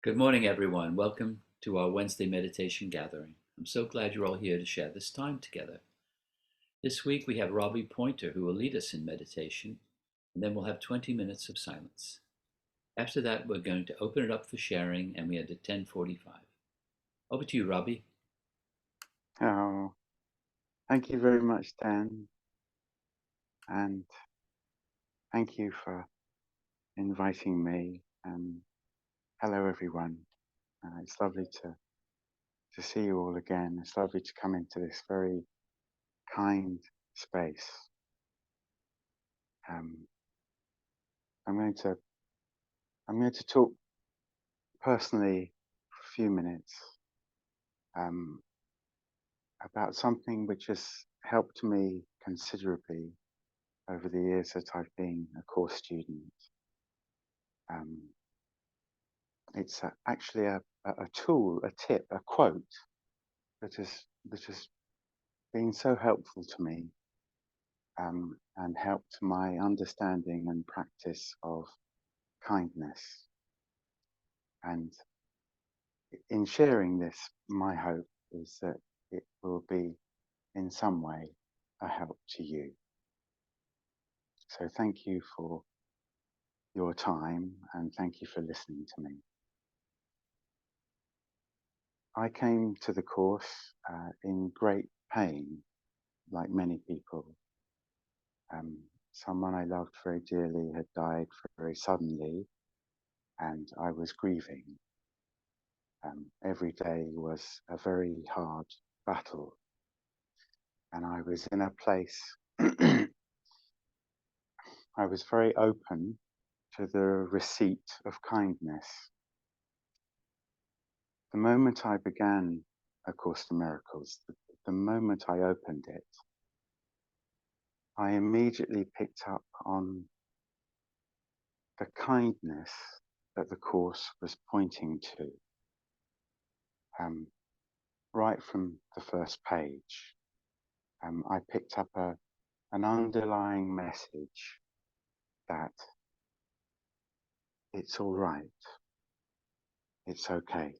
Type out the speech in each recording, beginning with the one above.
Good morning, everyone. Welcome to our Wednesday meditation gathering. I'm so glad you're all here to share this time together. This week we have Robbie Pointer who will lead us in meditation, and then we'll have 20 minutes of silence. After that, we're going to open it up for sharing, and we end at 10:45. Over to you, Robbie. Oh, thank you very much, Dan. And thank you for inviting me. Hello, everyone. It's lovely to see you all again. It's lovely to come into this very kind space. Um, I'm going to talk personally for a few minutes um, about something which has helped me considerably over the years that I've been a course student. Um, it's actually a tool, a tip, a quote that has been so helpful to me and helped my understanding and practice of kindness. And in sharing this, my hope is that it will be in some way a help to you. So thank you for your time and thank you for listening to me. I came to the course in great pain, like many people. Someone I loved very dearly had died very suddenly, and I was grieving. Every day was a very hard battle, and I was in a place, I was very open to the receipt of kindness. The moment I began A Course in Miracles, the moment I opened it, I immediately picked up on the kindness that the Course was pointing to. Right from the first page, I picked up an underlying message that it's all right, it's okay.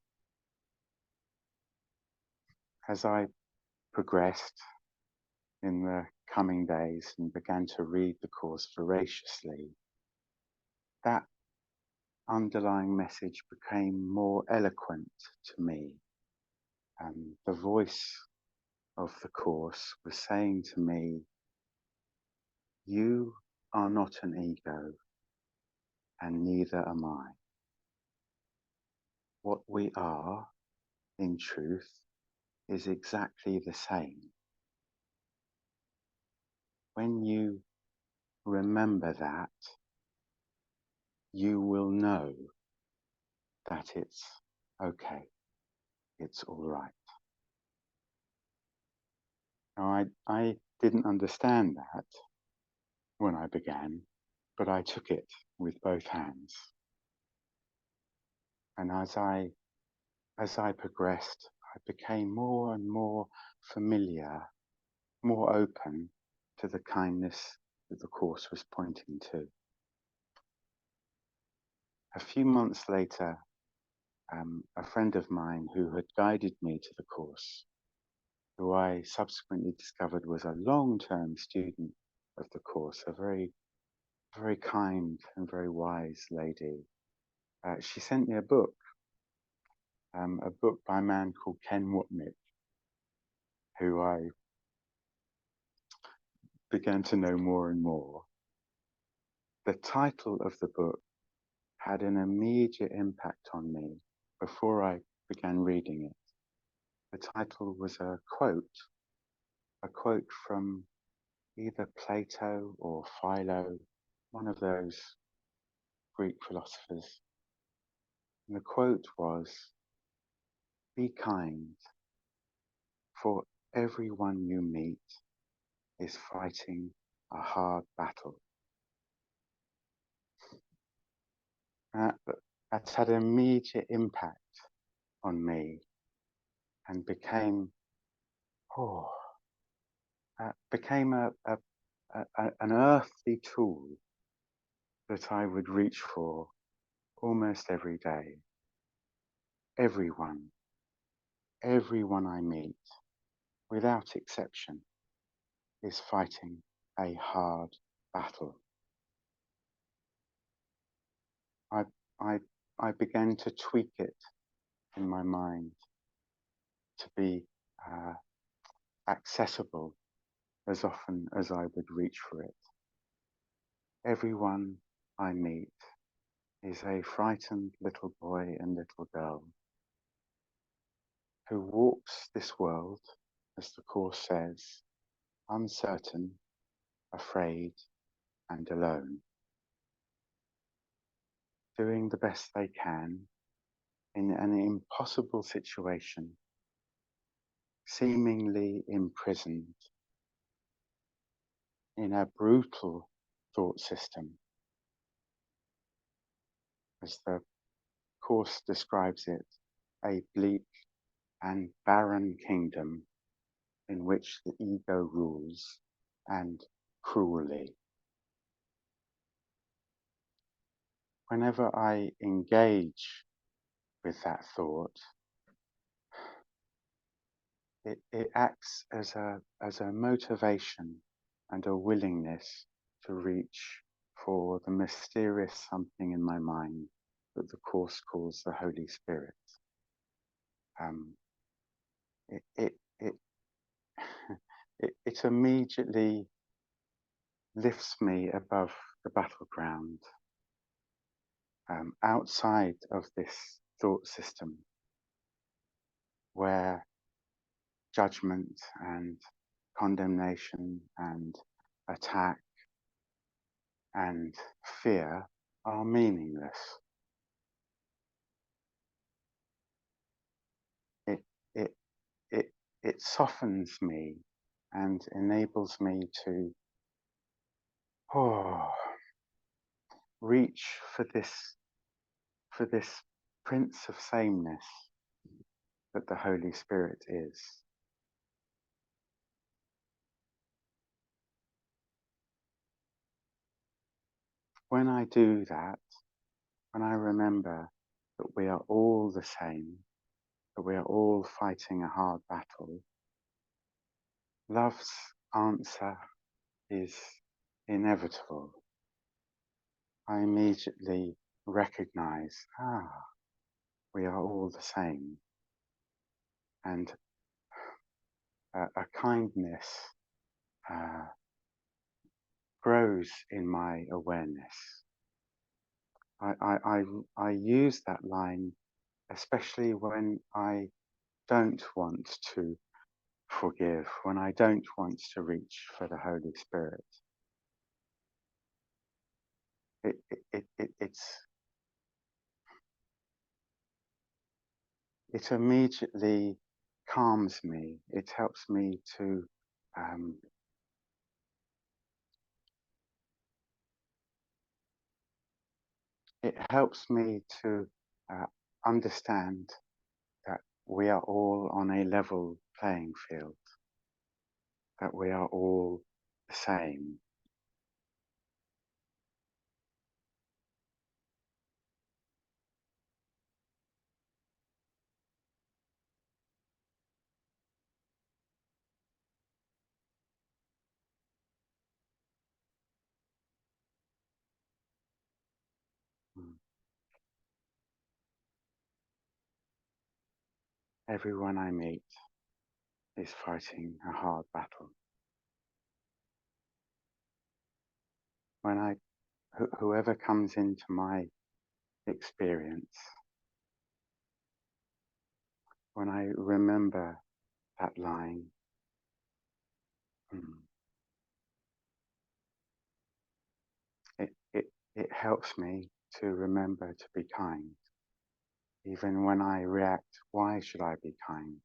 As I progressed in the coming days and began to read the Course voraciously, that underlying message became more eloquent to me. The voice of the Course was saying to me, you are not an ego, and neither am I. What we are, in truth, is exactly the same. When you remember that, you will know that it's okay, it's all right. Now, I didn't understand that when I began, but I took it with both hands. And as I progressed, I became more and more familiar, more open to the kindness that the Course was pointing to. A few months later, a friend of mine who had guided me to the Course, who I subsequently discovered was a long-term student of the Course, a very, very kind and very wise lady. She sent me a book by a man called Ken Wapnick, who I began to know more and more. The title of the book had an immediate impact on me before I began reading it. The title was a quote from either Plato or Philo, one of those Greek philosophers. And the quote was, be kind, for everyone you meet is fighting a hard battle. That's had an immediate impact on me and became an earthly tool that I would reach for almost every day. everyone I meet, without exception, is fighting a hard battle. I, I, I began to tweak it in my mind to be accessible as often as I would reach for it. Everyone I meet is a frightened little boy and little girl who walks this world, as the Course says, uncertain, afraid, and alone, doing the best they can in an impossible situation, seemingly imprisoned in a brutal thought system, as the Course describes it, a bleak and barren kingdom in which the ego rules, and cruelly. Whenever I engage with that thought, it acts as a motivation and a willingness to reach for the mysterious something in my mind that the Course calls the Holy Spirit. It, it, it, it immediately lifts me above the battleground, outside of this thought system where judgment and condemnation and attack and fear are meaningless. It, it, it softens me and enables me to reach for this Prince of Sameness that the Holy Spirit is. When I do that, when I remember that we are all the same, that we are all fighting a hard battle, love's answer is inevitable. I immediately recognize, we are all the same. And a kindness grows in my awareness. I use that line especially when I don't want to forgive, when I don't want to reach for the Holy Spirit. It immediately calms me. It helps me to understand that we are all on a level playing field, that we are all the same. Everyone I meet is fighting a hard battle. When whoever comes into my experience, when I remember that line, it helps me to remember to be kind. Even when I react, why should I be kind?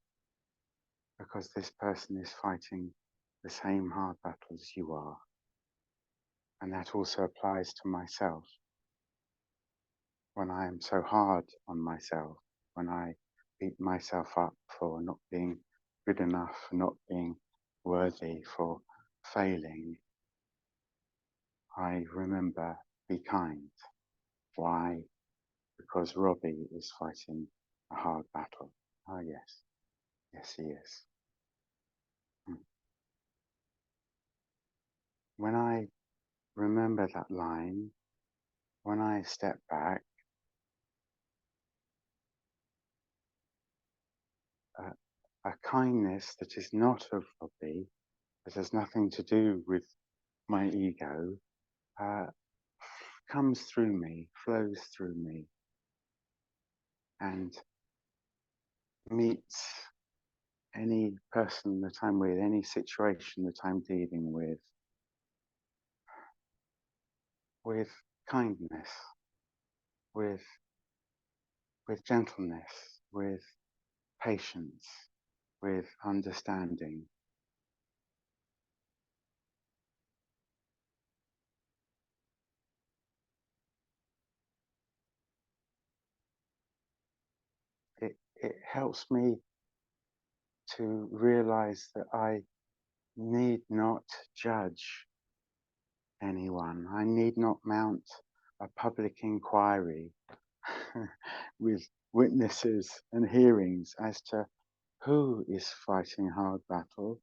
Because this person is fighting the same hard battle as you are. And that also applies to myself. When I am so hard on myself, when I beat myself up for not being good enough, for not being worthy, for failing, I remember, be kind. Why? Because Robbie is fighting a hard battle. Oh, yes. Yes, he is. Mm. When I remember that line, when I step back, a kindness that is not of Robbie, that has nothing to do with my ego, uh, comes through me, flows through me, and meets any person that I'm with, any situation that I'm dealing with kindness, with gentleness, with patience, with understanding. It helps me to realize that I need not judge anyone. I need not mount a public inquiry with witnesses and hearings as to who is fighting a hard battle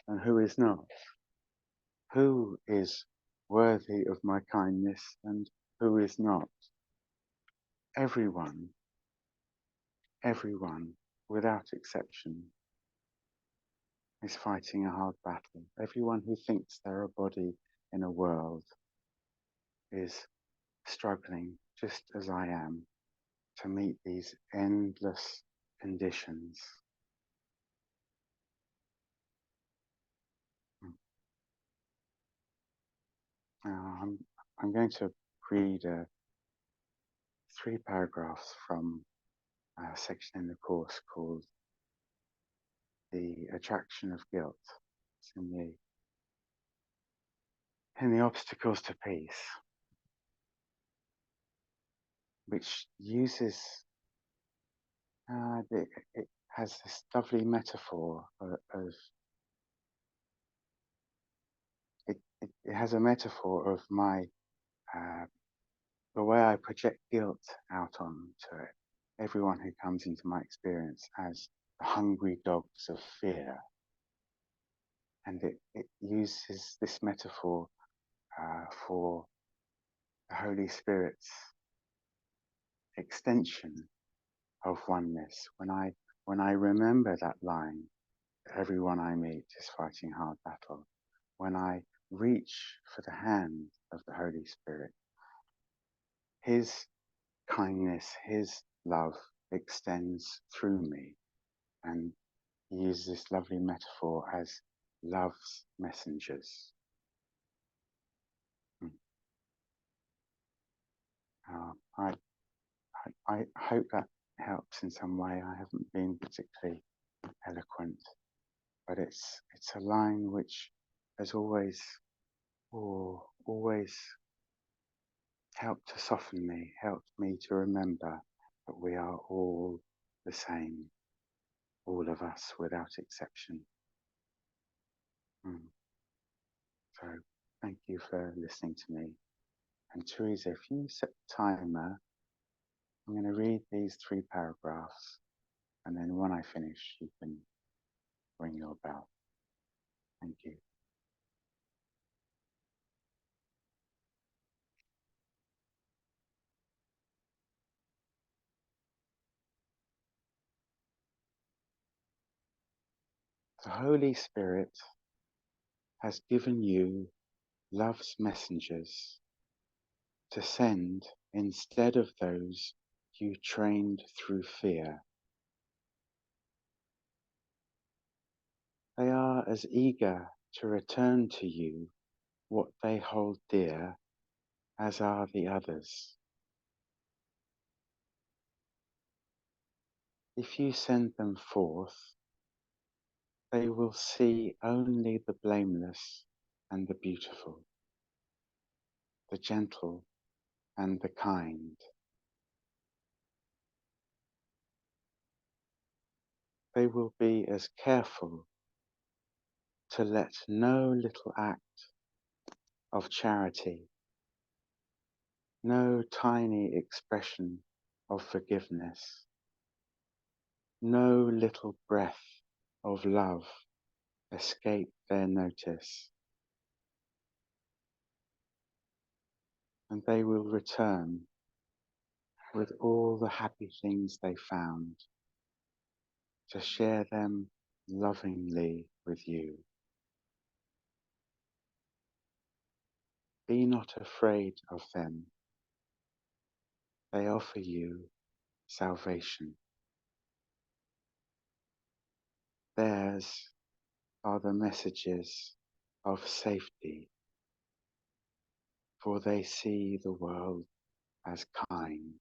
and who is not, who is worthy of my kindness and who is not. Everyone, everyone, without exception, is fighting a hard battle. Everyone who thinks they're a body in a world is struggling, just as I am, to meet these endless conditions. Now, I'm going to read 3 paragraphs from a section in the course called The Attraction of Guilt. It's in the Obstacles to Peace, which uses, it has this lovely metaphor of it has a metaphor of my the way I project guilt out onto it. Everyone who comes into my experience as the hungry dogs of fear. And it uses this metaphor for the Holy Spirit's extension of oneness. When I remember that line, everyone I meet is fighting a hard battle. When I reach for the hand of the Holy Spirit, His kindness, His love extends through me. And he uses this lovely metaphor as love's messengers. Uh, I, I hope that helps in some way. I haven't been particularly eloquent, but it's a line which has always always helped to soften me, helped me to remember that we are all the same, all of us without exception. So thank you for listening to me. And Teresa, if you set the timer, I'm going to read these 3 paragraphs, and then when I finish, you can ring your bell. Thank you. The Holy Spirit has given you love's messengers to send instead of those you trained through fear. They are as eager to return to you what they hold dear as are the others. If you send them forth, they will see only the blameless and the beautiful, the gentle and the kind. They will be as careful to let no little act of charity, no tiny expression of forgiveness No little breath of love escape their notice, and they will return with all the happy things they found to share them lovingly with you. Be not afraid of them. They offer you salvation. Theirs are the messages of safety, for they see the world as kind.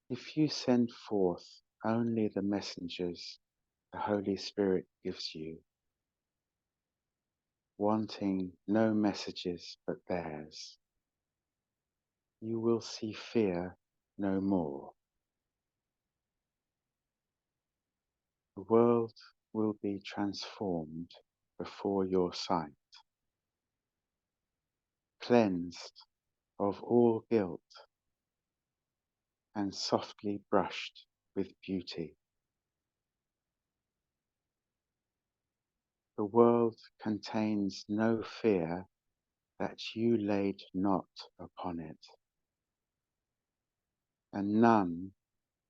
If you send forth only the messengers the Holy Spirit gives you, wanting no messages but theirs, you will see fear no more. The world will be transformed before your sight, cleansed of all guilt and softly brushed with beauty. The world contains no fear that you laid not upon it, and none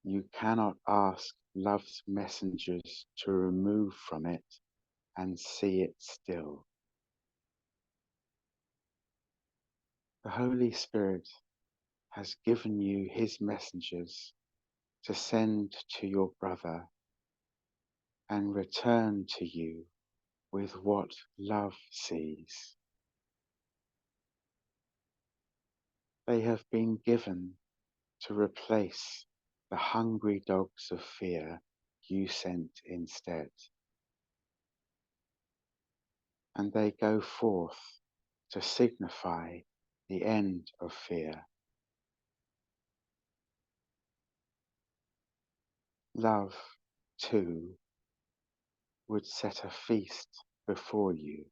you cannot ask love's messengers to remove from it and see it still. The Holy Spirit has given you his messengers to send to your brother and return to you with what love sees. They have been given to replace the hungry dogs of fear you sent instead. And they go forth to signify the end of fear. Love, too, would set a feast before you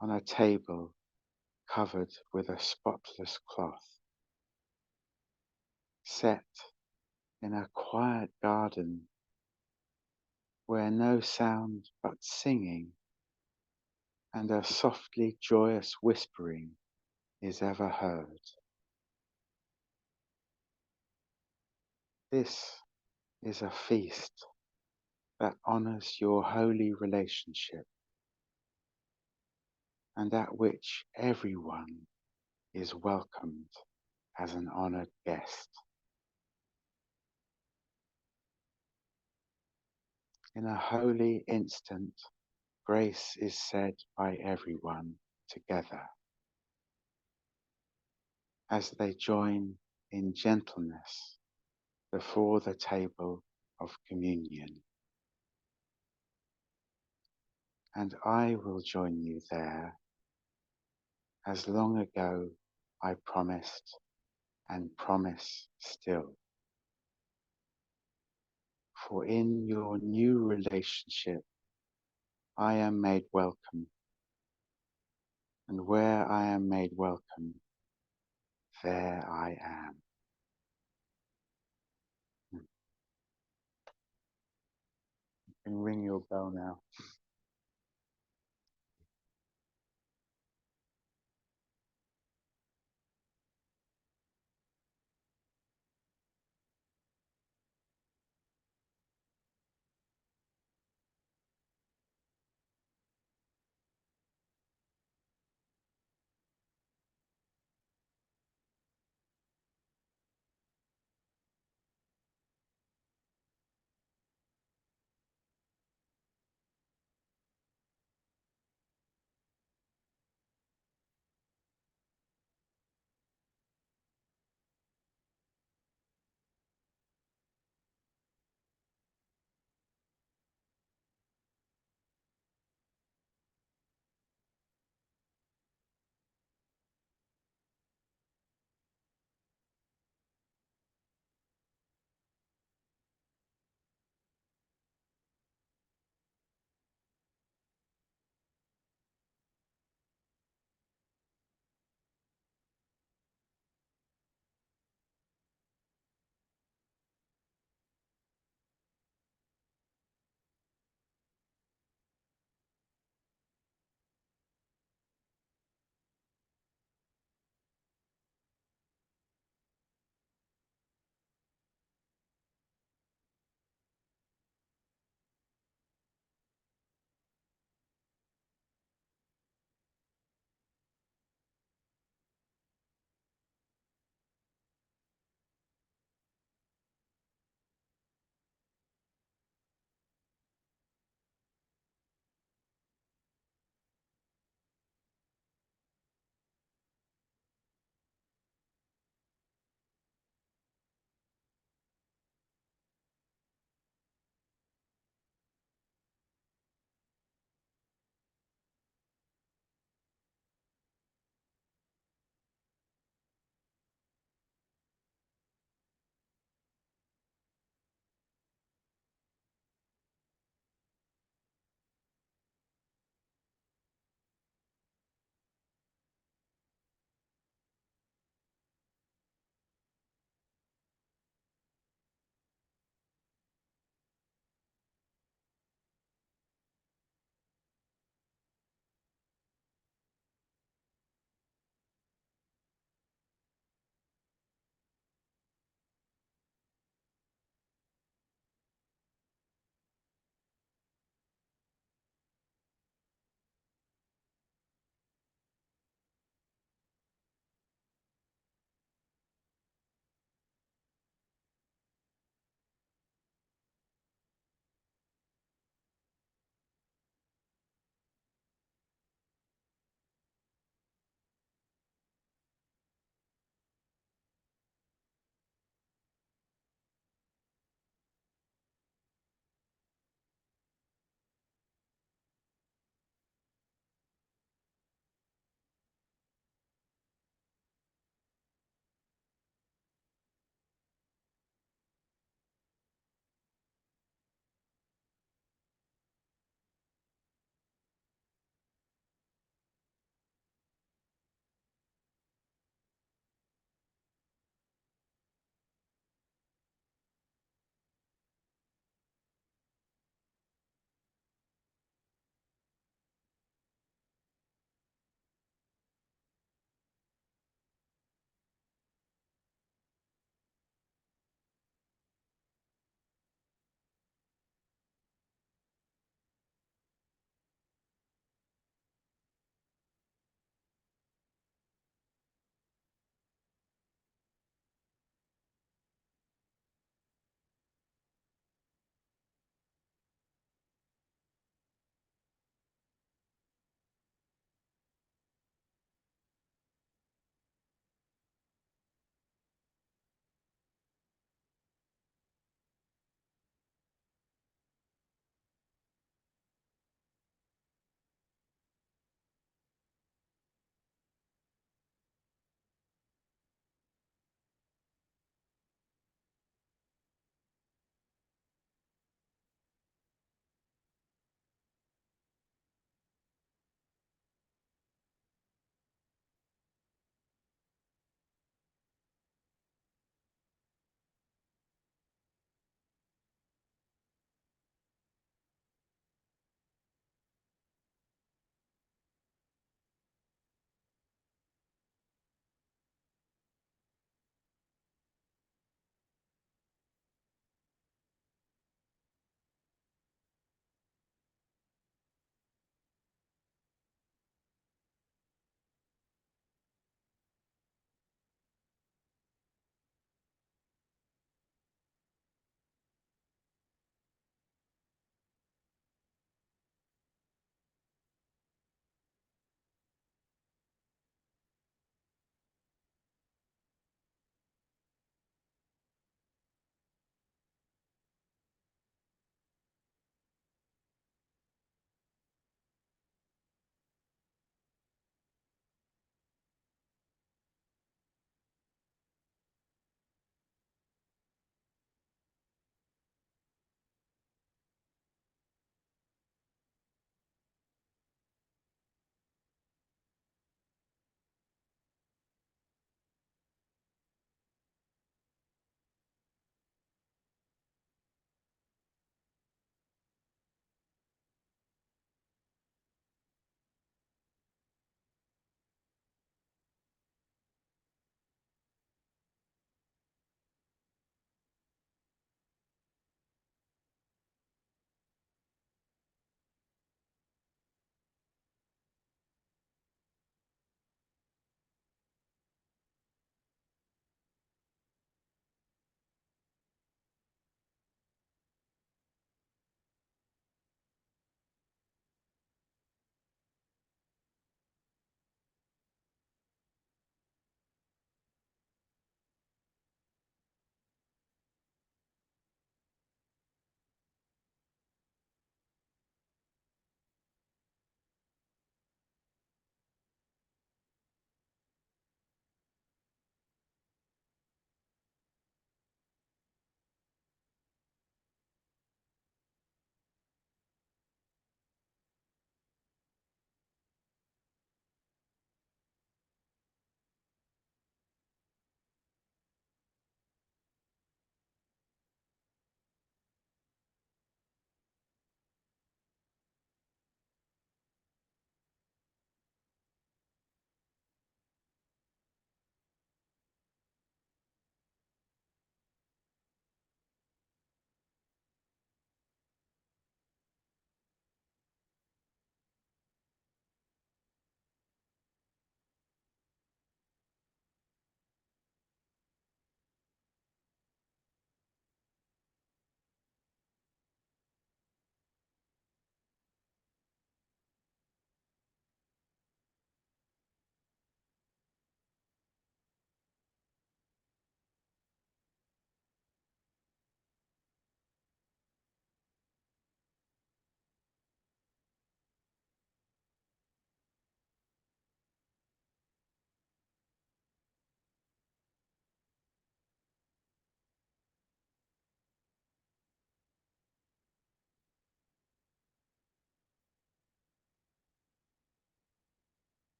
on a table covered with a spotless cloth, set in a quiet garden where no sound but singing and a softly joyous whispering is ever heard. This is a feast that honors your holy relationship and at which everyone is welcomed as an honored guest. In a holy instant, grace is said by everyone together as they join in gentleness before the table of communion. And I will join you there, as long ago I promised and promise still. For in your new relationship, I am made welcome, and where I am made welcome, there I am. You can ring your bell now.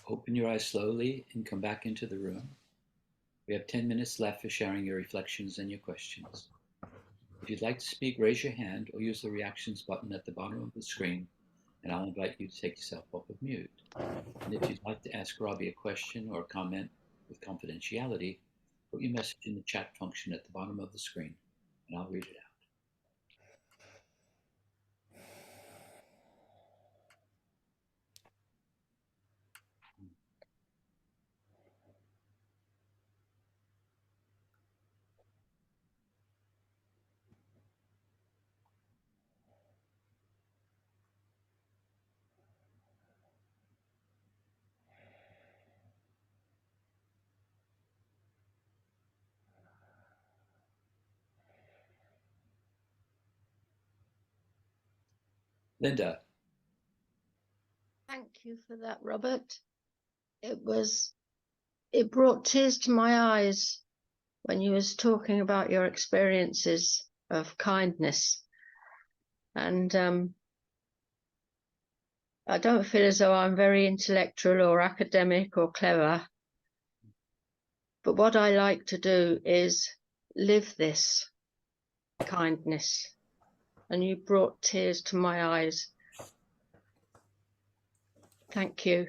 Open your eyes slowly and come back into the room. We have 10 minutes left for sharing your reflections and your questions. If you'd like to speak, raise your hand or use the reactions button at the bottom of the screen, and I'll invite you to take yourself off of mute. And if you'd like to ask Robbie a question or a comment with confidentiality, put your message in the chat function at the bottom of the screen, and I'll read it out. Linda. Thank you for that, Robert. It brought tears to my eyes when you was talking about your experiences of kindness. And I don't feel as though I'm very intellectual or academic or clever. But what I like to do is live this kindness. And you brought tears to my eyes. Thank you.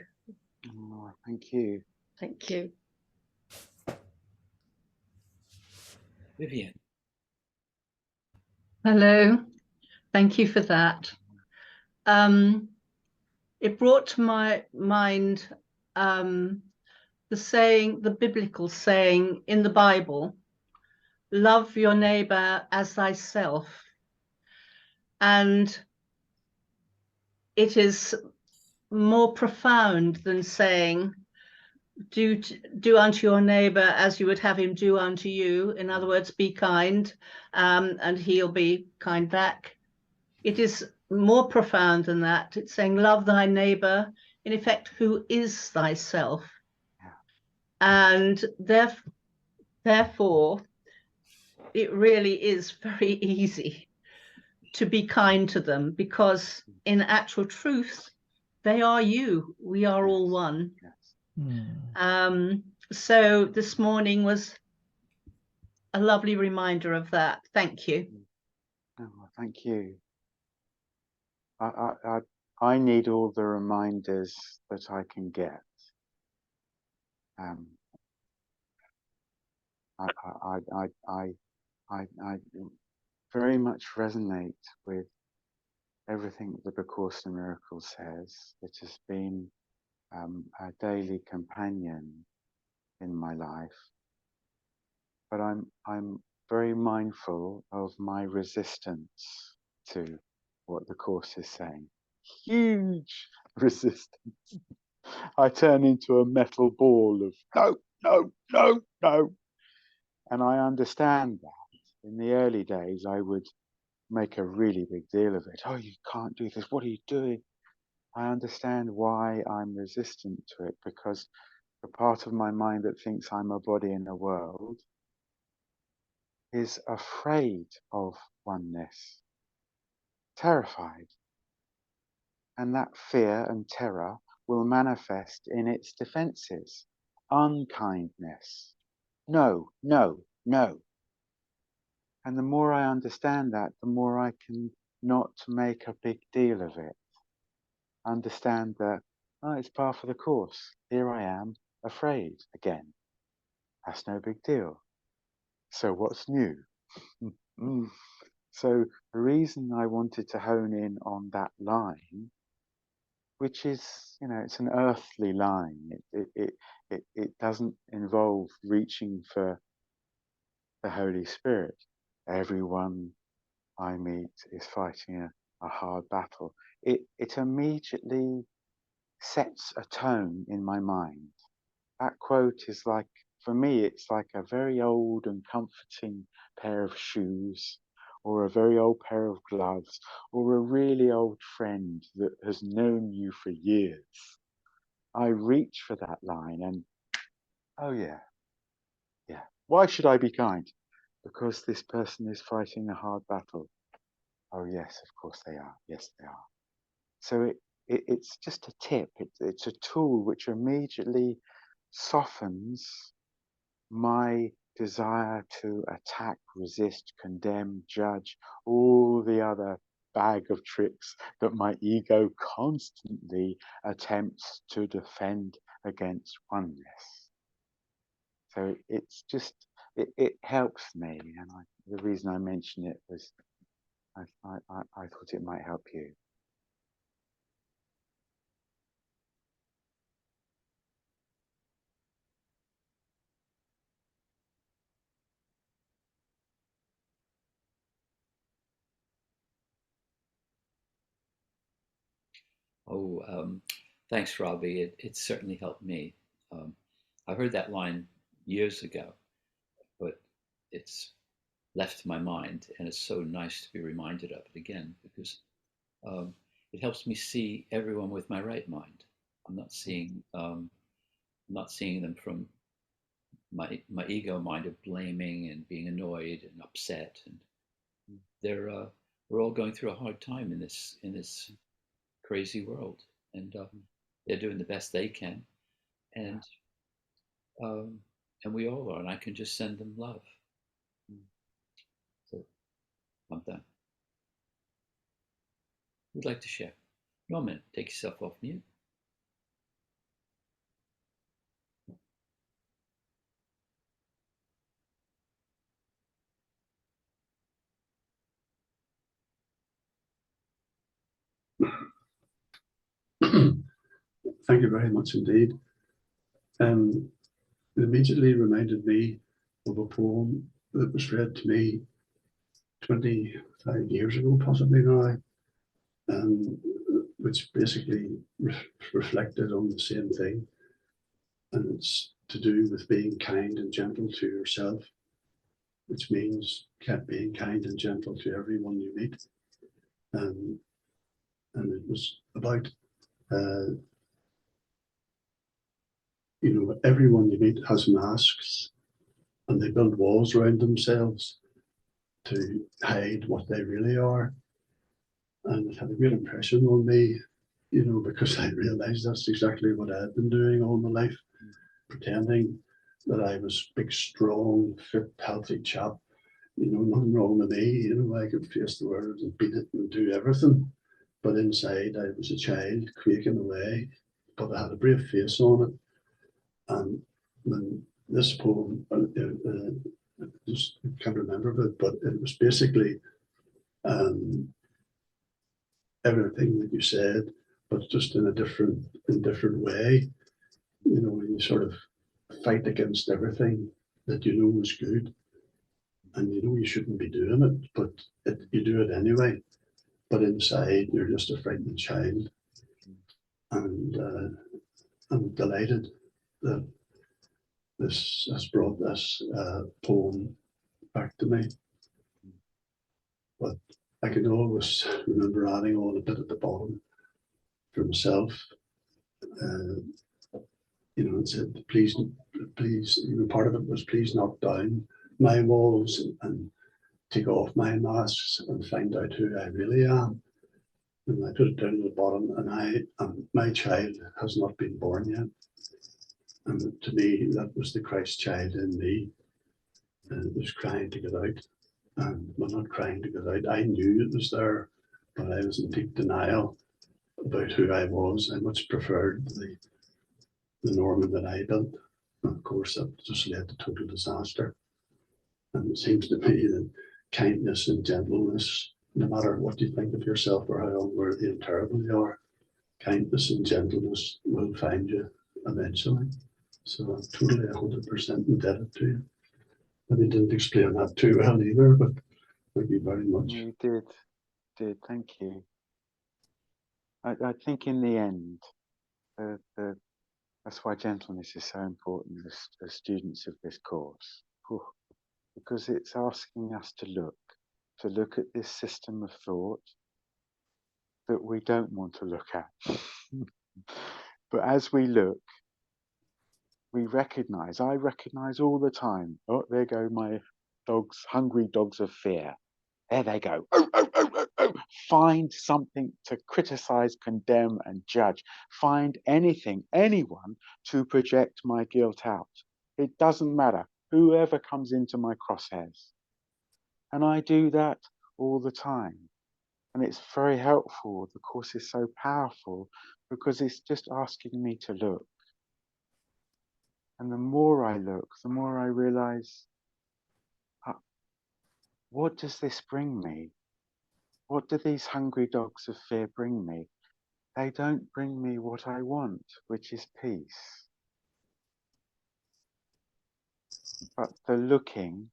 Oh, thank you. Thank you. Vivian. Hello, thank you for that. It brought to my mind the biblical saying in the Bible, love your neighbor as thyself. And it is more profound than saying, do unto your neighbor as you would have him do unto you. In other words, be kind, and he'll be kind back. It is more profound than that. It's saying, love thy neighbor, in effect, who is thyself. Yeah. And therefore, it really is very easy to be kind to them, because in actual truth, they are you. We are all one. Yes. So this morning was a lovely reminder of that. Thank you. Oh, thank you. I need all the reminders that I can get. I very much resonate with everything that the Course in Miracles says. It has been a daily companion in my life, but I'm very mindful of my resistance to what the Course is saying. Huge resistance. I turn into a metal ball of no, no, no, no. And I understand that. In the early days, I would make a really big deal of it. Oh, you can't do this. What are you doing? I understand why I'm resistant to it, because the part of my mind that thinks I'm a body in a world is afraid of oneness, terrified. And that fear and terror will manifest in its defenses. Unkindness. No, no, no. And the more I understand that, the more I can not make a big deal of it. Understand that, oh, it's part of the Course. Here I am, afraid again. That's no big deal. So what's new? So the reason I wanted to hone in on that line, which is, it's an earthly line. It doesn't involve reaching for the Holy Spirit. Everyone I meet is fighting a hard battle. It immediately sets a tone in my mind. That quote is like, for me, it's like a very old and comforting pair of shoes, or a very old pair of gloves, or a really old friend that has known you for years. I reach for that line and, oh yeah. Why should I be kind? Because this person is fighting a hard battle. Oh yes, of course they are. Yes, they are. So it's just a tip. It's a tool which immediately softens my desire to attack, resist, condemn, judge, all the other bag of tricks that my ego constantly attempts to defend against oneness. So it's just, it helps me. And the reason I mention it was I thought it might help you. Oh, thanks, Robbie. It certainly helped me. I heard that line years ago, but it's left my mind, and it's so nice to be reminded of it again because um, it helps me see everyone with my right mind. I'm not seeing them from my ego mind of blaming and being annoyed and upset, and we're all going through a hard time in this crazy world, and they're doing the best they can, and um, and we all are, and I can just send them love. So I'm done. Who'd like to share? Norman, take yourself off mute. Thank you very much indeed. It immediately reminded me of a poem that was read to me 25 years ago, possibly now, which basically reflected on the same thing. And it's to do with being kind and gentle to yourself, which means being kind and gentle to everyone you meet. And it was about everyone you meet has masks, and they build walls around themselves to hide what they really are. And it had a great impression on me, because I realized that's exactly what I had been doing all my life, pretending that I was big, strong, fit, healthy chap, nothing wrong with me, I could face the world and beat it and do everything. But inside I was a child quaking away, but I had a brave face on it. And when this poem, I just can't remember it, but it was basically everything that you said, but just in a different way. When you sort of fight against everything that you know is good, and you shouldn't be doing it, but you do it anyway. But inside, you're just a frightened child. And I'm delighted that this has brought this poem back to me. But I can always remember adding on a bit at the bottom for myself. It said, please, part of it was please knock down my walls and take off my masks and find out who I really am. And I put it down at the bottom, and my child has not been born yet. And to me, that was the Christ child in me, and it was crying to get out. And well, not crying to get out, I knew it was there, but I was in deep denial about who I was. I much preferred the Norman that I built. And of course, that just led to total disaster. And it seems to me that kindness and gentleness, no matter what you think of yourself or how unworthy and terrible you are, kindness and gentleness will find you eventually. So I'm totally 100% indebted to you. And you didn't explain that too well either, but thank you very much. You did. Thank you. I think in the end, that's why gentleness is so important as students of this course, because it's asking us to look at this system of thought that we don't want to look at. But as we look, I recognize all the time, oh, there go my dogs, hungry dogs of fear. There they go. Oh, oh, oh, oh, oh. Find something to criticize, condemn, and judge. Find anything, anyone to project my guilt out. It doesn't matter. Whoever comes into my crosshairs. And I do that all the time. And it's very helpful. The course is so powerful because it's just asking me to look. And the more I look, the more I realize, what does this bring me? What do these hungry dogs of fear bring me? They don't bring me what I want, which is peace. But the looking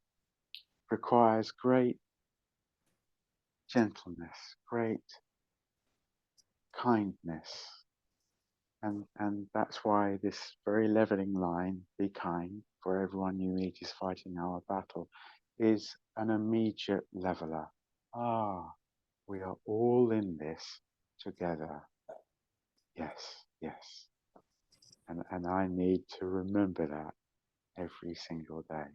requires great gentleness, great kindness. And that's why this very leveling line, be kind, for everyone you meet is fighting our battle, is an immediate leveler. We are all in this together. Yes, yes. And I need to remember that every single day.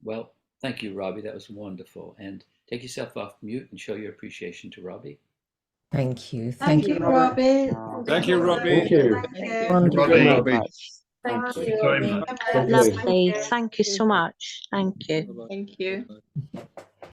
Well, thank you, Robbie. That was wonderful. And take yourself off mute and show your appreciation to Robbie. Thank you. Thank you, Robbie. Thank you, Robbie. Thank you. Wonderful. Very Robbie. much. Thank you. Time. Thank you. Lovely. Thank you so much. Thank you. Thank you.